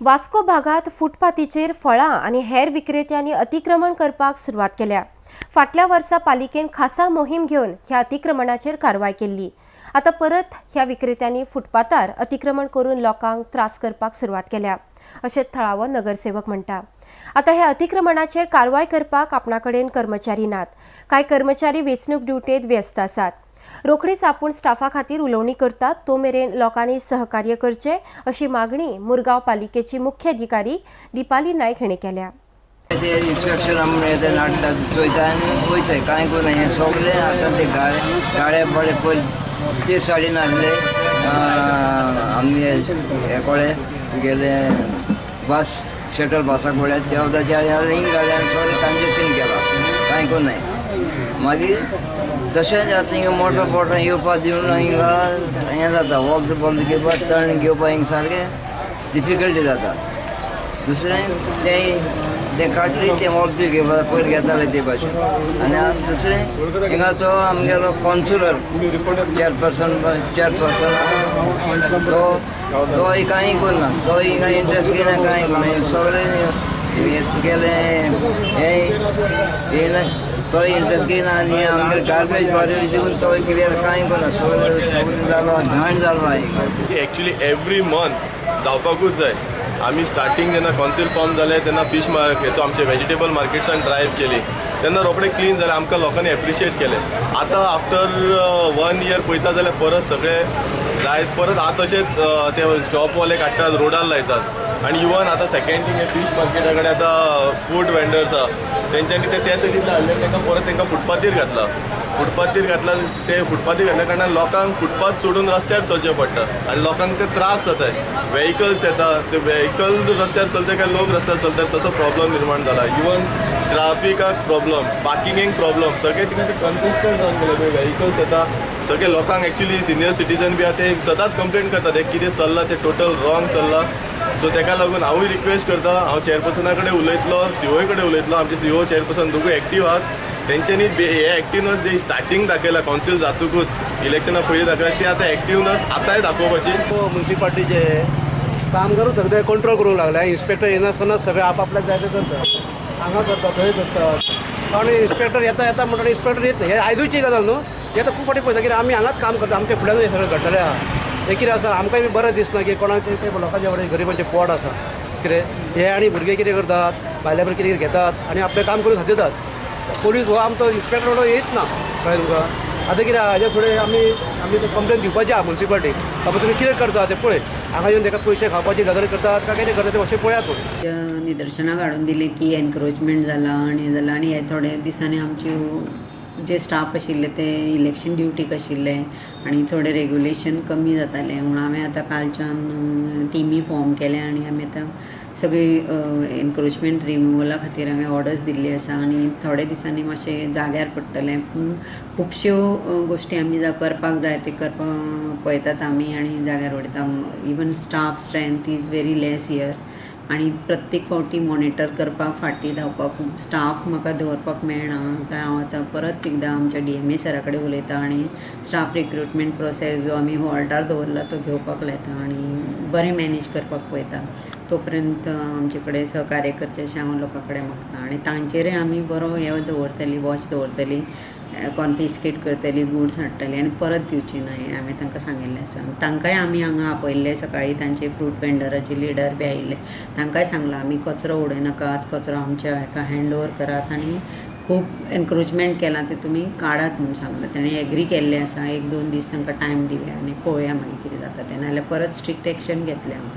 वास्को भागात फुटपाथीचेर फळां आनी हेर विक्रेत्यांनी अतिक्रमण करपाक सुरवात केल्या। फाटल्या वर्सा पालिकेन खासा मोहीम घेवन ह्या अतिक्रमणाचेर कारवाय केल्ली। आता परत ह्या विक्रेत्यांनी फुटपाथार अतिक्रमण करून लोकांक त्रास करपाक सुरवात केल्या, अशें थळावो नगरसेवक म्हणटा। आता ह्या अतिक्रमणाचेर कारवाय करपाक आपणाकडेन कर्मचारी नात। कांय कर्मचारी वेंचणूक ड्युटेंत व्यस्त आसात। रोखडीच आपूण स्टाफा खातीर उलोवणी करतात, तो मेरेन लोकांनी सहकार्य करचे, अशी मागणी मुरगांव पालिकेची मुख्य अधिकारी दीपाली नायक हांणी केल्या। इन्स्पेक्शन वयताय कांय करून हे सगळे आतां ते गाड्या बडे पयलीं ते सायडीन आसले आमगे हे कळे तुगेले बस शटल बसाक पडल्या तेवदाच्या हिंग गाड्यान सगळे कंजेशन केला कांय करून मागीर तशेंच आतां हिंगा मोटो येवपाक दिवन हिंगा हें जाता वॉक बॉल घेवपाक टर्न घेवपाक हिंगा सारकें डिफिकल्टी जाता। दुसरें ते काटली ते वॉक घेवपाक पयर घेताले ते भाशेन आनी दुसरें हिंगाचो आमगेलो कावन्सिलर चेअरपर्सन तो कांय करना, तो हिंगा इंट्रस्ट घेयना कांय करना, सगळे गेले हे तो इंट्रस्ट घेयना आनी आमगे गार्बेज बार्बेज दिवन तो क्लियर कांय करना, सगळे जालो घाण जालो आहा। एक्चुअली एवरी मंथ जावपाकूच जाय। आमी स्टार्टींग जेन्ना कावन्सील फॉर्म जालें तेन्ना फीश मार्केट आमचे वेजिटेबल मार्केट्सान ड्रायव केली तेन्ना रोखडें क्लीन जालें, आमकां लोकांनी एप्रिशिएट केलें। आतां आफ्टर 1 year पळयता जाल्यार परत सगळे जाय परत आतां तशेंच ते शॉपवाले काडटात रोडार लायतात आनी इवन आतां सेकेंड थिंग फीश मार्केटा कडेन आतां फूड वेंडर्स आहा तेंच्यांनी ते सायडींतल्यान हाडले तांकां परत तांकां फुटपाथेर घातला ते फुटपाथेर घातल्या कारणान लोकांक फुटपाथ सोडून रस्त्यार चलचें पडटा आनी लोकांक ते त्रास जाताय। व्हेकल्स येतात ते व्हेकल रस्त्यार चलता काय लोक रस्त्यार चलतात तसो प्रॉब्लम निर्माण जाला। इवन ट्राफिकाक प्रॉब्लम, पार्किंगेक प्रॉब्लम, सगळे तिका ते कन्सिस्टंट जावन गेले। व्हेकल्स येता सगळे लोकांक एक्चुअली सिनियर सिटीजन बी आहा ते सदांच कंप्लेंट करतात हे कितें चल्लां ते टोटल रॉंग चल्लां। सो ताका लागून हांवूय रिक्वेस्ट करता, हांव चेअरपर्सना कडेन उलयतलो, सीओ कडेन उलयतलो, आमचे सीओ चेअरपर्सन दोगूय एक्टीव आहात। तेंच्यांनी हे एक्टिवनस जे स्टार्टींग दाखयला कावन्सील जातकूच इलेक्शना पयलीं दाखयला ती आतां एक्टिवनस आतांय दाखोवपाची। म्युन्सिपाल्टीचे कामगारू सगळे कंट्रोल करूंक लागला। इन्स्पेक्टर येनासतना सगळे आपापल्या जागे करतात, हांगा करतात थंय करतात आनी इन्स्पेक्टर येता म्हणटा इन्स्पेक्टर येत हे आयजूची गजाल न्हू, हे आतां खूब फाटी पळयता कित्याक आमी हांगाच काम करता, आमच्या फुड्यान हे सगळें घडटलें आहा। हे कितें आसा आमकांय बी बरें दिसना की कोणाचे ते लोकांच्या कडेन गरिबांचे पोट आसा कितें हे आनी भुरगे कितें करतात भायल्या भुरगे कितें घेतात आनी आपलें काम करून खातीतात। पोलीस हो आमचो इन्स्पेक्टर म्हणून येयच ना कळ्ळें तुमकां। आतां कितें हाजे फुडें आमी कंप्लेन दिवपाची आहा म्युन्सिपाल्टीक, बाबा तुमी कितें करता ते पळय, हांगा येवन ताका पयशे खावपाची गजाली करतात काय कितें करतात ते मातशें पळयात तुमी। निदर्शनाक हाडून दिले की एनक्रोचमेंट जाला आनी हे थोडे दिसांनी आमचे जे स्टाफ आशिल्ले ते इलेक्शन ड्युटीक आशिल्ले आनी थोडे रेग्युलेशन कमी जाताले म्हणून हांवें आतां कालच्यान टिमी फॉर्म केल्या आनी आमी आतां सगळी एनक्रोचमेंट रिमुवला खातीर हांवें ऑर्डर्स दिल्ली आसा आनी थोडे दिसांनी मातशें जाग्यार पडटलें। पूण खुबश्यो गोश्टी आमी करपाक जाय ते करपाक पळयतात आमी आनी जाग्यार उडयता। Even staff strength is very less here आनी प्रत्येक फावटी मॉनिटर करपाक फाटीं धांवपाक स्टाफ म्हाका दवरपाक मेळना। हांव आतां परत एकदां आमच्या DMA सरा कडेन उलयतां आनी स्टाफ रिक्रुटमेंट प्रोसेस जो आमी हॉल्टार दवरला तो घेवपाक लायता आनी बरें मॅनेज करपाक पळयता। तो पर्यंत आमचे कडेन सहकार्य करचें अशें हांव लोकां कडेन मागतां आनी तांचेरय आमी बरो हे दवरतली वॉच दवरतली, कॉन्फिस्केट करतली, गुड्स हाडटली आनी परत दिवची ना हें हांवें तांकां सांगिल्लें आसा। तांकांय आमी हांगा आपयल्ले सकाळीं तांचे फ्रूट वेंडराचे लिडर बी आयिल्ले, तांकांय सांगलां आमी कचरो उडयनाकात, कचरो आमच्या हाका हँड ओवर करात आनी खूब एनक्रोचमेंट केलां ते तुमी काडात म्हणून सांगलां। ताणें एग्री केल्लें आसा, 1-2 दीस तांकां टायम दिवया आनी पळोवया मागीर कितें जाता तें, नाजाल्यार परत स्ट्रिक्ट एक्शन घेतलें हांव।